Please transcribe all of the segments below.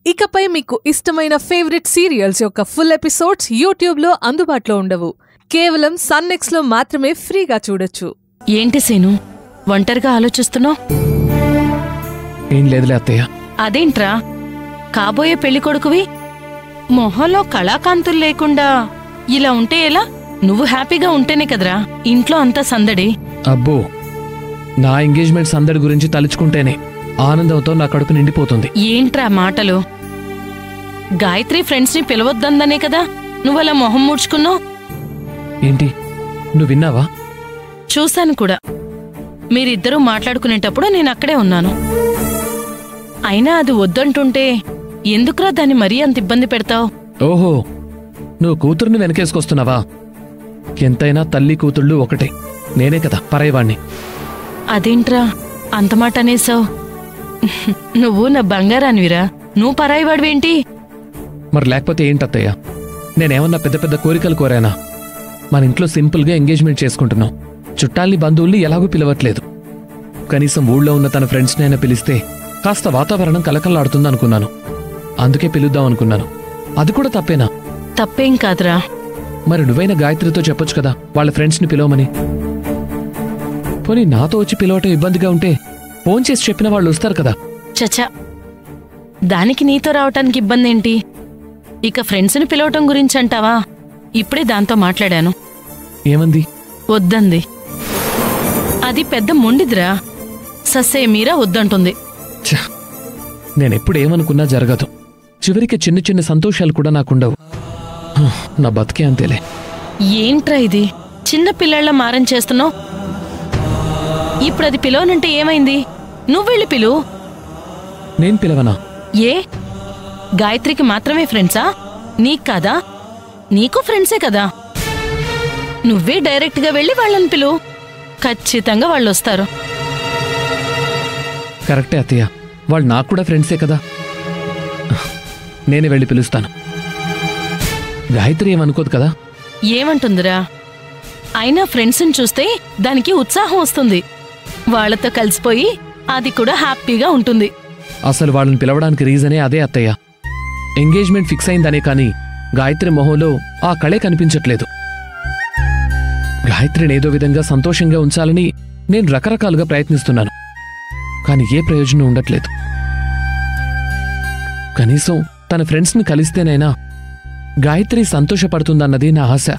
ఇకపై మీకు ఇష్టమైన ఫేవరెట్ సీరియల్స్ యొక్క ఫుల్ ఎపిసోడ్స్ యూట్యూబ్లో అందుబాటులో ఉండవు. కేవలం సన్నెక్స్లో మాత్రమే ఫ్రీగా చూడొచ్చు. ఏంటి సీను, ఒంటరిగా ఆలోచిస్తున్నావు? ఏం లేదులే అత్తయ్య. అదేంట్రా, కాబోయే పెళ్లికొడుకువి మొహంలో కళాకాంతులు లేకుండా ఇలా ఉంటే ఎలా? నువ్వు హ్యాపీగా ఉంటేనే కదరా ఇంట్లో అంతా సందడి. అబ్బో, నా ఎంగేజ్మెంట్ సందడి గురించి తలుచుకుంటేనే ఆనందంతో నా కడుపు నిండిపోతుంది. ఏంట్రా మాటలు? గాయత్రి ఫ్రెండ్స్ ని పిలవద్దన్ననే కదా నువ్వలా మొహం మూడ్చుకున్నావు. ఏంటి, నువ్వు విన్నావా? చూశాను కూడా. మీరిద్దరూ మాట్లాడుకునేటప్పుడు నేను అక్కడే ఉన్నాను. అయినా అది వద్దంటుంటే ఎందుకురా దాన్ని మరీ అంత ఇబ్బంది పెడతావు? ఓహో, నువ్వు కూతుర్ని వెనకేసుకొస్తున్నావా? ఎంతైనా తల్లి కూతుళ్ళు ఒకటే. నేనే కదా పరాయివాణ్ణి. అదేంట్రా అంత మాట అనేసావు? నువ్వు నా బంగారానివిరా, నువ్వు పరాయివాడివేంటి? మరి లేకపోతే ఏంటత్తయ్య? నేనేమన్నా పెద్ద పెద్ద కోరికలు కోరానా? మన ఇంట్లో సింపుల్గా ఎంగేజ్మెంట్ చేసుకుంటున్నాం. చుట్టాల్ని బంధువుల్ని ఎలాగూ పిలవట్లేదు. కనీసం ఊళ్ళో ఉన్న తన ఫ్రెండ్స్నైనా పిలిస్తే కాస్త వాతావరణం కలకలాడుతుందనుకున్నాను. అందుకే పిలుద్దాం అనుకున్నాను. అది కూడా తప్పేనా? తప్పేం కాదురా. మరి నువ్వైనా గాయత్రితో చెప్పొచ్చు కదా వాళ్ళ ఫ్రెండ్స్ని పిలవమని. పోనీ నాతో వచ్చి పిలవటం ఇబ్బందిగా ఉంటే ఫోన్ చేసి చెప్పిన వాళ్ళు వస్తారు కదా. చచా, దానికి నీతో రావటానికి ఇబ్బంది ఏంటి? ఇక ఫ్రెండ్స్ని పిలవటం గురించి అంటావా? ఇప్పుడే దాంతో మాట్లాడాను. ఏమంది? వద్దంది. అది పెద్ద మొండిదిరా. సస్సే మీరా వద్దంటుంది. నేనెప్పుడేమనుకున్నా జరగదు. చివరికి చిన్న చిన్న సంతోషాలు కూడా నాకుండవు. నా బతికే అంతేలే. ఏంట్రా ఇది, చిన్న పిల్లళ్ళ మారం చేస్తున్నావు? ఇప్పుడు అది పిలవనంటే ఏమైంది? నువ్వెళ్ళి పిలువు. నేను పిలవనా? ఏ, గాయత్రికి మాత్రమే ఫ్రెండ్సా? నీకు కాదా? నీకు ఫ్రెండ్సే కదా. నువ్వే డైరెక్ట్గా వెళ్ళి వాళ్ళని పిలువు. ఖచ్చితంగా వాళ్ళొస్తారు. కరెక్టే అత్తయ్య, వాళ్ళు నాకు కూడా ఫ్రెండ్సే కదా. నేనే వెళ్ళి పిలుస్తాను. గాయత్రి ఏమనుకోదు కదా? ఏమంటుందిరా? అయినా ఫ్రెండ్స్ని చూస్తే దానికి ఉత్సాహం వస్తుంది. వాళ్లతో కలిసిపోయి అది కూడా హ్యాపీగా ఉంటుంది. అసలు వాళ్ళని పిలవడానికి రీజనే అదే అత్తయ్య. ఎంగేజ్మెంట్ ఫిక్స్ అయిందనే కానీ గాయత్రి మొహంలో ఆ కళే కనిపించట్లేదు. గాయత్రిని ఏదో విధంగా సంతోషంగా ఉంచాలని నేను రకరకాలుగా ప్రయత్నిస్తున్నాను. కానీ ఏ ప్రయోజనం ఉండట్లేదు. కనీసం తన ఫ్రెండ్స్ని కలిస్తేనైనా గాయత్రి సంతోషపడుతుందన్నది నా ఆశ.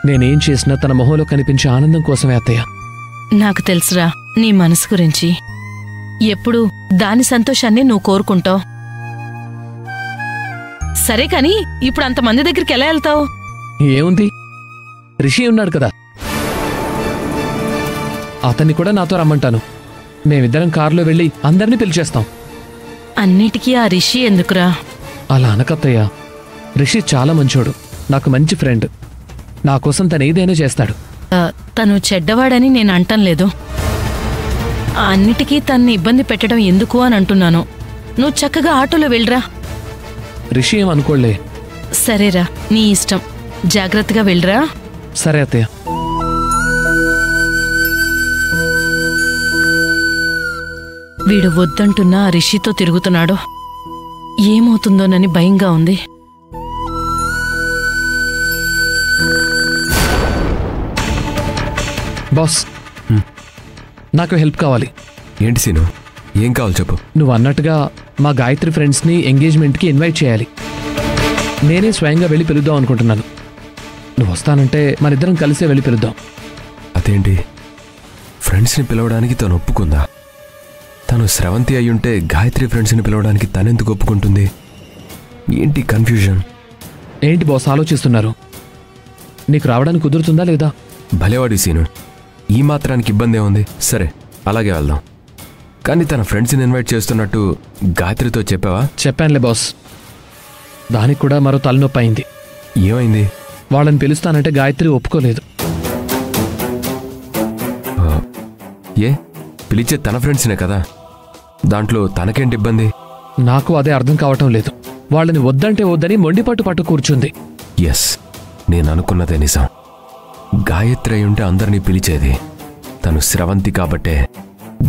నేనేం చేసినా తన మొహంలో కనిపించే ఆనందం కోసమే అత్తయ్య. నాకు తెలుసురా నీ మనసు గురించి. ఎప్పుడు దాని సంతోషాన్ని నువ్వు కోరుకుంటావు. సరే కాని ఇప్పుడు అంతమంది దగ్గరికి ఎలా వెళ్తావు? ఏముంది, రిషి ఉన్నాడు కదా, అతన్ని కూడా నాతో రమ్మంటాను. మేమిద్దరం కారులో వెళ్ళి అందరినీ పిలిచేస్తాం. అన్నిటికీ ఆ రిషి ఎందుకురా? అలా అనకత్తయ్య. రిషి చాలా మంచోడు, నాకు మంచి ఫ్రెండ్. నా కోసం తను ఏదైనా చేస్తాడు. తను చెడ్డవాడని నేను అంటం లేదు. అన్నిటికీ తన్ని ఇబ్బంది పెట్టడం ఎందుకు అని అంటున్నాను. నువ్వు చక్కగా ఆటోలో వెళ్ళరా. రిషి ఏమనుకోలే. సరేరా, నీ ఇష్టం. జాగ్రత్తగా వెళ్ళరా. సరే అత్తయ్య. వీడు వద్దంటున్నా ఆ రిషితో తిరుగుతున్నాడు. ఏమవుతుందోనని భయంగా ఉంది. బాస్, నాకు హెల్ప్ కావాలి. ఏంటి సీను, ఏం కావాలి చెప్పు. నువ్వు అన్నట్టుగా మా గాయత్రి ఫ్రెండ్స్ని ఎంగేజ్మెంట్కి ఇన్వైట్ చేయాలి. నేనే స్వయంగా వెళ్ళి పిలుద్దాం అనుకుంటున్నాను. నువ్వు వస్తానంటే మనిద్దరం కలిసే వెళ్ళి పిలుద్దాం. అదేంటి, ఫ్రెండ్స్ని పిలవడానికి తను ఒప్పుకుందా? తను స్రవంతి అయ్యుంటే గాయత్రి ఫ్రెండ్స్ని పిలవడానికి తనెందుకు ఒప్పుకుంటుంది? ఏంటి కన్ఫ్యూజన్? ఏంటి బాస్ ఆలోచిస్తున్నారు? నీకు రావడానికి కుదురుతుందా లేదా? భలేవాడి సీను, ఈ మాత్రానికి ఇబ్బంది ఏముంది? సరే, అలాగే వెళ్దాం. కానీ తన ఫ్రెండ్స్ని ఇన్వైట్ చేస్తున్నట్టు గాయత్రితో చెప్పావా? చెప్పానులే బాస్. దానికి కూడా మరో తలనొప్పి అయింది. ఏమైంది? వాళ్ళని పిలుస్తానంటే గాయత్రి ఒప్పుకోలేదు. ఏ, పిలిచే తన ఫ్రెండ్స్నే కదా, దాంట్లో తనకేంటి ఇబ్బంది? నాకు అదే అర్థం కావటం లేదు. వాళ్ళని వద్దంటే వద్దని మొండిపట్టు కూర్చుంది. ఎస్, నేను అనుకున్నదే నిజం. గాయత్రి అయ్యుంటే అందరినీ పిలిచేది. తను స్రవంతి కాబట్టే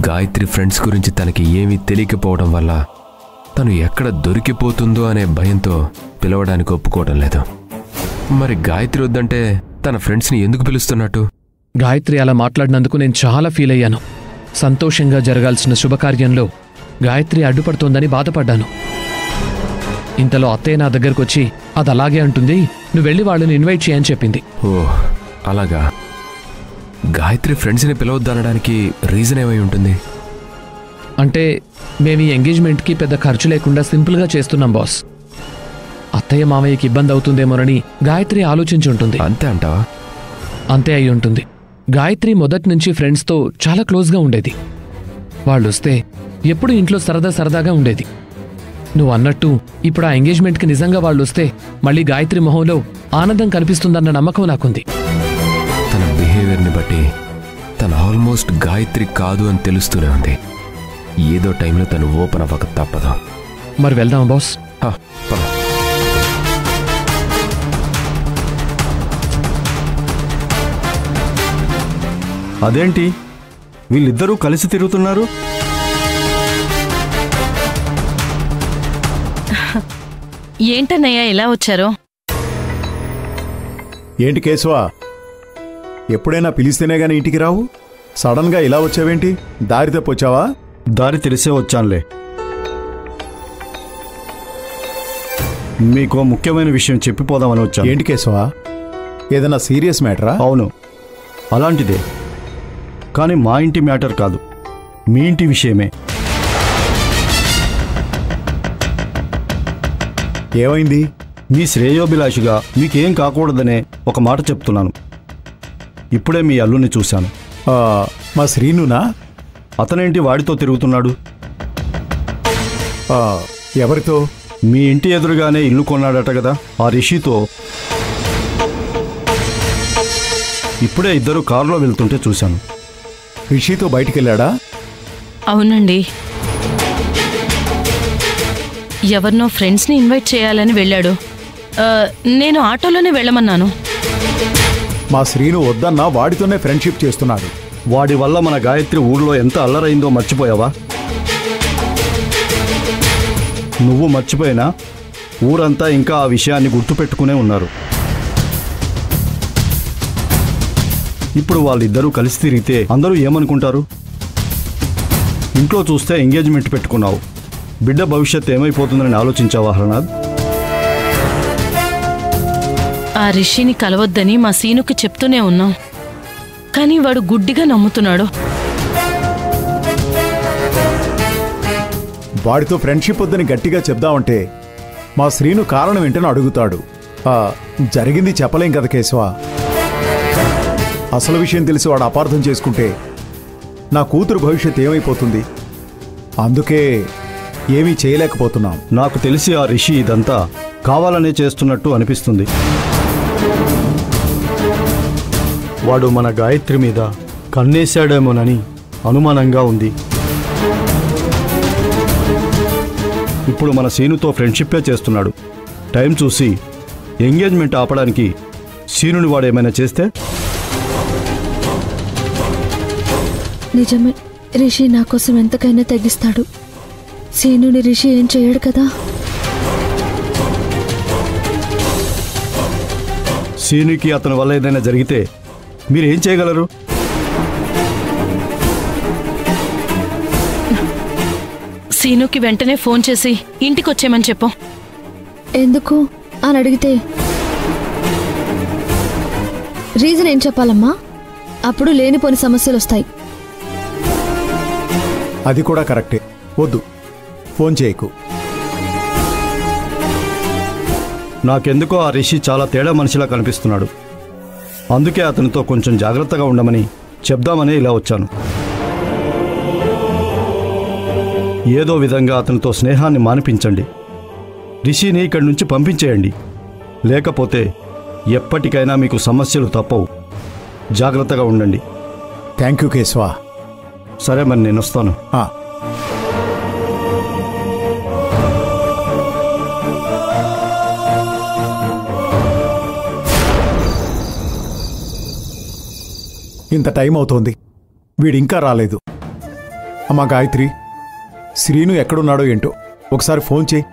గాయత్రి ఫ్రెండ్స్ గురించి తనకి ఏమీ తెలియకపోవడం వల్ల తను ఎక్కడ దొరికిపోతుందో అనే భయంతో పిలవడానికి ఒప్పుకోవడం లేదు. మరి గాయత్రి వద్దంటే తన ఫ్రెండ్స్ని ఎందుకు పిలుస్తున్నట్టు? గాయత్రి అలా మాట్లాడినందుకు నేను చాలా ఫీల్ అయ్యాను. సంతోషంగా జరగాల్సిన శుభకార్యంలో గాయత్రి అడ్డుపడుతోందని బాధపడ్డాను. ఇంతలో అత్తయ్య నా దగ్గరకొచ్చి అది అలాగే అంటుంది, నువ్వు వెళ్ళి వాళ్ళని ఇన్వైట్ చేయని చెప్పింది. ఓ అలాగా. గాయత్రి ఫ్రెండ్స్ని పిలవద్దనడానికి రీజన్ ఏమై ఉంటుంది? అంటే మేము ఈ ఎంగేజ్మెంట్కి పెద్ద ఖర్చు లేకుండా సింపుల్గా చేస్తున్నాం బాస్. అత్తయ్య మామయ్యకి ఇబ్బంది అవుతుందేమోనని గాయత్రి ఆలోచించుంటుంది. అంతే అంటావా? అంతే అయి ఉంటుంది. గాయత్రి మొదటి నుంచి ఫ్రెండ్స్తో చాలా క్లోజ్గా ఉండేది. వాళ్ళొస్తే ఎప్పుడు ఇంట్లో సరదాగా ఉండేది. నువ్వు అన్నట్టు ఇప్పుడు ఆ ఎంగేజ్మెంట్కి నిజంగా వాళ్ళొస్తే మళ్ళీ గాయత్రి మొహంలో ఆనందం కనిపిస్తుందన్న నమ్మకం నాకుంది. తన బిహేవియర్ని బట్టి తను ఆల్మోస్ట్ గాయత్రి కాదు అని తెలుస్తూనే ఉంది. ఏదో టైంలో తను ఓపెన్ అవ్వక తప్పదు. మరి వెళ్దాం బాస్. పద. అదేంటి వీళ్ళిద్దరూ కలిసి తిరుగుతున్నారు? ఏంటన్నయ్య ఎలా వచ్చారో? ఏంటి కేశవా, ఎప్పుడైనా పిలిస్తేనే గాని ఇంటికి రావు, సడన్ గా ఇలా వచ్చావేంటి? దారి తప్పొచ్చావా? దారి తెలిసే వచ్చానులే. మీకు ముఖ్యమైన విషయం చెప్పిపోదామని వచ్చాను. ఏంటి కేశవా, ఏదైనా సీరియస్ మ్యాటరా? అవును, అలాంటిదే. కానీ మా ఇంటి మ్యాటర్ కాదు, మీ ఇంటి విషయమే. ఏమైంది? మీ శ్రేయోభిలాషిగా మీకేం కాకూడదనే ఒక మాట చెప్తున్నాను. ఇప్పుడే మీ అల్లుని చూశాను. మా శ్రీనునా? అతనేంటి వాడితో తిరుగుతున్నాడు? ఎవరితో? మీ ఇంటి ఎదురుగానే ఇల్లు కొన్నాడట కదా, ఆ రిషితో. ఇప్పుడే ఇద్దరు కారులో వెళ్తుంటే చూశాను. రిషితో బయటికెళ్ళాడా? అవునండి, ఎవరినో ఫ్రెండ్స్ని ఇన్వైట్ చేయాలని వెళ్ళాడు. నేను ఆటోలోనే వెళ్ళమన్నాను. మా శ్రీను వద్దన్నా వాడితోనే ఫ్రెండ్షిప్ చేస్తున్నాడు. వాడి వల్ల మన గాయత్రి ఊర్లో ఎంత అల్లరైందో మర్చిపోయావా? నువ్వు మర్చిపోయినా ఊరంతా ఇంకా ఆ విషయాన్ని గుర్తుపెట్టుకునే ఉన్నారు. ఇప్పుడు వాళ్ళిద్దరూ కలిసి తిరిగితే అందరూ ఏమనుకుంటారు? ఇంట్లో చూస్తే ఎంగేజ్మెంట్ పెట్టుకున్నావు, బిడ్డ భవిష్యత్తు ఏమైపోతుందని ఆలోచించావా హరనాథ్? ఆ రిషిని కలవద్దని మా సీనుకి చెప్తూనే ఉన్నాం, కానీ వాడు గుడ్డిగా నమ్ముతున్నాడు. వాడితో ఫ్రెండ్షిప్ వద్దని గట్టిగా చెప్దామంటే మా శ్రీను కారణం ఏంటని అడుగుతాడు. జరిగింది చెప్పలేం కదా కేశవ. అసలు విషయం తెలిసి వాడు అపార్థం చేసుకుంటే నా కూతురు భవిష్యత్తు ఏమైపోతుంది? అందుకే ఏమీ చేయలేకపోతున్నాం. నాకు తెలిసి ఆ రిషి ఇదంతా కావాలనే చేస్తున్నట్టు అనిపిస్తుంది. వాడు మన గాయత్రి మీద కన్నేశాడేమోనని అనుమానంగా ఉంది. ఇప్పుడు మన సీనుతో ఫ్రెండ్షిప్పే చేస్తున్నాడు. టైం చూసి ఎంగేజ్మెంట్ ఆపడానికి సీనుని వాడేమైనా చేస్తే? నిజమే, రిషి నా కోసం ఎంతకైనా తగ్గిస్తాడు. సీనుని రిషి ఏం చేయడు కదా. సీనుకి అతని వల్ల ఏదైనా జరిగితే మీరేం చేయగలరు? సీనుకి వెంటనే ఫోన్ చేసి ఇంటికొచ్చేమని చెప్పు. ఎందుకు అని అడిగితే రీజన్ ఏం చెప్పాలమ్మా? అప్పుడు లేనిపోని సమస్యలు వస్తాయి. అది కూడా కరెక్టే. వద్దు, ఫోన్ చేయకు. నాకెందుకో ఆ రిషి చాలా తేడా మనిషిలా కనిపిస్తున్నాడు. అందుకే అతనితో కొంచెం జాగ్రత్తగా ఉండమని చెప్దామని ఇలా వచ్చాను. ఏదో విధంగా అతనితో స్నేహాన్ని మానిపించండి. రిషిని ఇక్కడి నుంచి పంపించేయండి. లేకపోతే ఎప్పటికైనా మీకు సమస్యలు తప్పవు. జాగ్రత్తగా ఉండండి. Thank you Keshava. సరే మరి నేను వస్తాను. ఇంత టైం అవుతోంది, వీడింకా రాలేదు. అమ్మా గాయత్రి, శ్రీను ఎక్కడున్నాడో ఏంటో ఒకసారి ఫోన్ చేయి.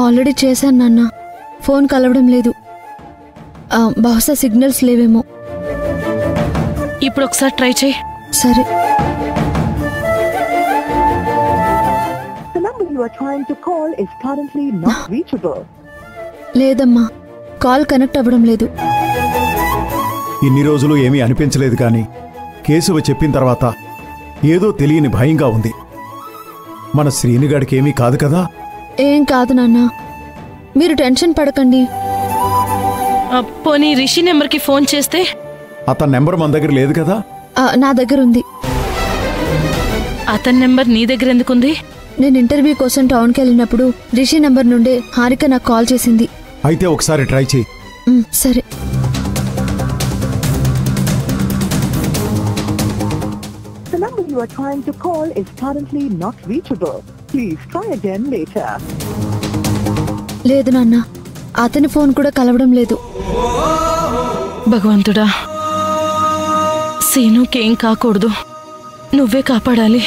ఆల్రెడీ చేశాను నాన్న, ఫోన్ కలవడం లేదు. బహుశా సిగ్నల్స్ లేవేమో. ఇప్పుడు ఒకసారి ట్రై చేయి. సరే. The number you are trying to call is currently not reachable. లేదమ్మా, కాల్ కనెక్ట్ అవ్వడం లేదు. ఇన్ని రోజులు ఏమీ అనిపించలేదు కానీ కేశవ చెప్పిన తర్వాత ఏదో తెలియని భయంగా ఉంది. మన శ్రీనిగాడికి ఏమీ కాదు కదా? ఏం కాదు నాన్న, మీరు టెన్షన్ పడకండి. పోనీ రిషి నెంబర్కి ఫోన్ చేస్తే? అతని నెంబర్ మన దగ్గర లేదు కదా? నా దగ్గర ఉంది. అతని నెంబర్ నీ దగ్గర ఎందుకుంది? నేను ఇంటర్వ్యూ కోసం టౌన్కి వెళ్ళినప్పుడు రిషి నెంబర్ నుండే హారిక నాకు కాల్ చేసింది. అయితే ఒకసారి ట్రై చేయి. సరే. The number you are trying to call is currently not reachable. Please try again later. లేదు నాన్న, అతని ఫోన్ కూడా కలవడం లేదు. భగవంతుడా, సీనుకేం కాకూడదు, నువ్వే కాపాడాలి.